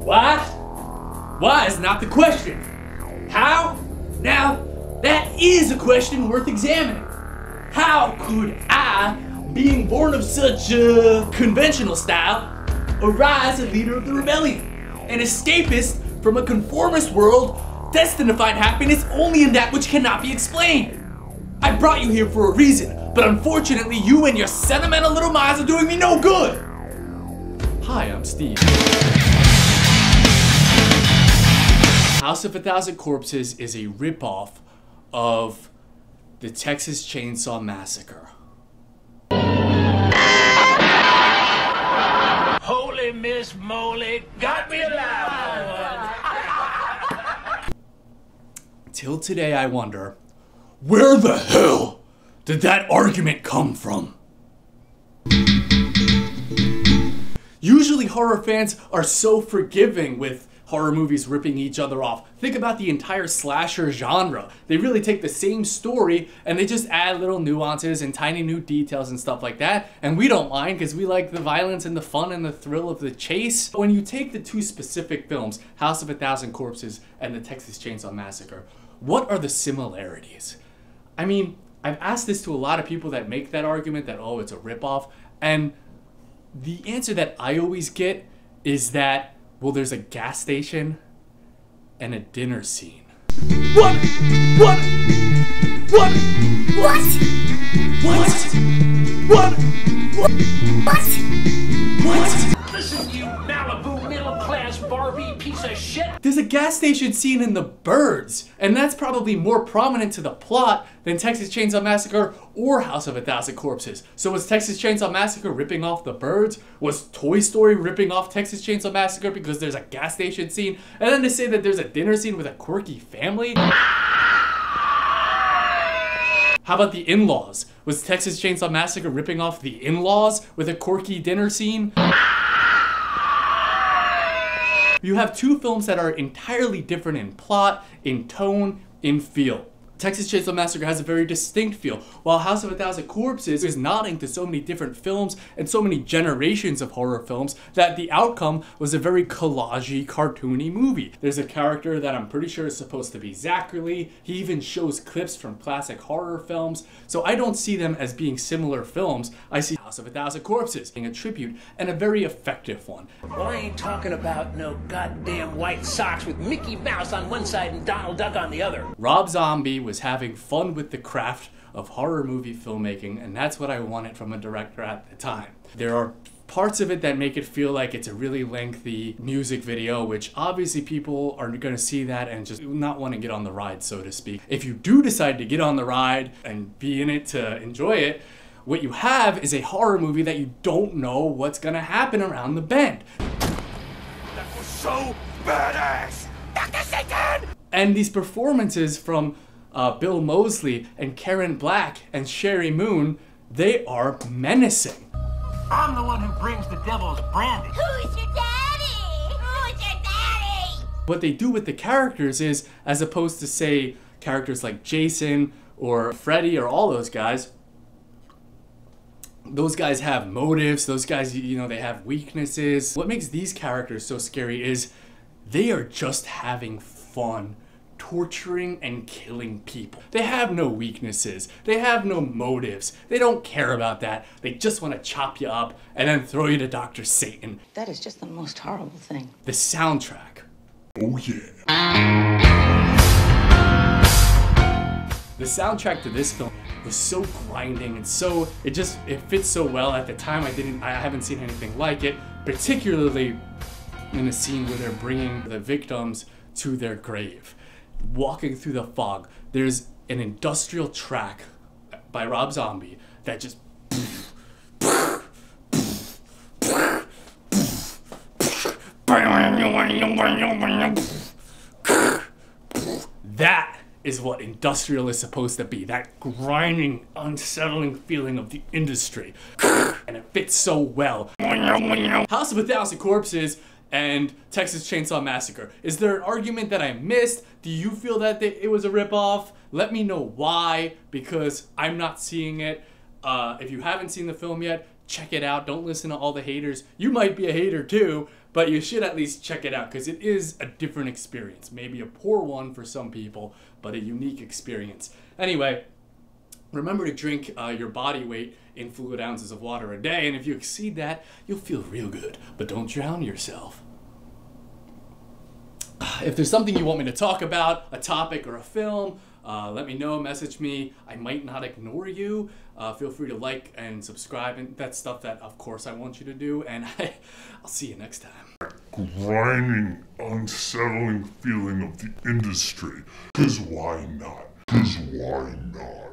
Why? Why is not the question. How? Now, that is a question worth examining. How could I, being born of such a conventional style, arise a leader of the rebellion, an escapist from a conformist world destined to find happiness only in that which cannot be explained? I brought you here for a reason, but unfortunately you and your sentimental little minds are doing me no good. Hi, I'm Steve. House of a Thousand Corpses is a ripoff of the Texas Chainsaw Massacre. Holy Miss Moly, got me alive! Till today I wonder, where the hell did that argument come from? Usually horror fans are so forgiving with horror movies ripping each other off. Think about the entire slasher genre. They really take the same story and they just add little nuances and tiny new details and stuff like that. And we don't mind because we like the violence and the fun and the thrill of the chase. When you take the two specific films, House of a Thousand Corpses and the Texas Chainsaw Massacre, what are the similarities? I mean, I've asked this to a lot of people that make that argument that, oh, it's a ripoff. And the answer that I always get is that, well, there's a gas station and a dinner scene. What? What? What? What? What? What? What? What? Listen, you Malibu middle-class Barbie piece of shit! There's a gas station scene in The Birds, and that's probably more prominent to the plot than Texas Chainsaw Massacre or House of a Thousand Corpses. So was Texas Chainsaw Massacre ripping off The Birds? Was Toy Story ripping off Texas Chainsaw Massacre because there's a gas station scene? And then to say that there's a dinner scene with a quirky family? How about The In-Laws? Was Texas Chainsaw Massacre ripping off The In-Laws with a quirky dinner scene? You have two films that are entirely different in plot, in tone, in feel. Texas Chainsaw Massacre has a very distinct feel, while House of a Thousand Corpses is nodding to so many different films and so many generations of horror films that the outcome was a very collagey, cartoony movie. There's a character that I'm pretty sure is supposed to be Zachary. He even shows clips from classic horror films, so I don't see them as being similar films. I see House of a Thousand Corpses being a tribute, and a very effective one. Well, I ain't talking about no goddamn white socks with Mickey Mouse on one side and Donald Duck on the other. Rob Zombie was having fun with the craft of horror movie filmmaking, and that's what I wanted from a director at the time. There are parts of it that make it feel like it's a really lengthy music video, which obviously people are going to see that and just not want to get on the ride, so to speak. If you do decide to get on the ride and be in it to enjoy it, what you have is a horror movie that you don't know what's going to happen around the bend. That was so badass! Dr. Satan! And these performances from Bill Moseley and Karen Black and Sherry Moon, they are menacing. I'm the one who brings the devil's brandy. Who's your daddy? Who's your daddy? What they do with the characters is, as opposed to, say, characters like Jason or Freddy or all those guys have motives, those guys, you know, they have weaknesses. What makes these characters so scary is they are just having fun torturing and killing people. They have no weaknesses. They have no motives. They don't care about that. They just want to chop you up and then throw you to Dr. Satan. That is just the most horrible thing. The soundtrack. Oh yeah. The soundtrack to this film was so grinding and so, it fits so well. At the time I haven't seen anything like it, particularly in a scene where they're bringing the victims to their grave. Walking through the fog, there's an industrial track by Rob Zombie that just that is what industrial is supposed to be, that grinding, unsettling feeling of the industry, and it fits so well. House of a Thousand Corpses and Texas Chainsaw Massacre. Is there an argument that I missed? Do you feel that it was a ripoff? Let me know why, because I'm not seeing it. If you haven't seen the film yet, check it out. Don't listen to all the haters. You might be a hater too, but you should at least check it out because it is a different experience. Maybe a poor one for some people, but a unique experience. Anyway, remember to drink your body weight in fluid ounces of water a day, and if you exceed that, you'll feel real good, but don't drown yourself. If there's something you want me to talk about, a topic or a film, let me know, message me. I might not ignore you. Feel free to like and subscribe, and that's stuff that, of course, I want you to do, and I'll see you next time. Grinding, unsettling feeling of the industry. 'Cause why not? 'Cause why not?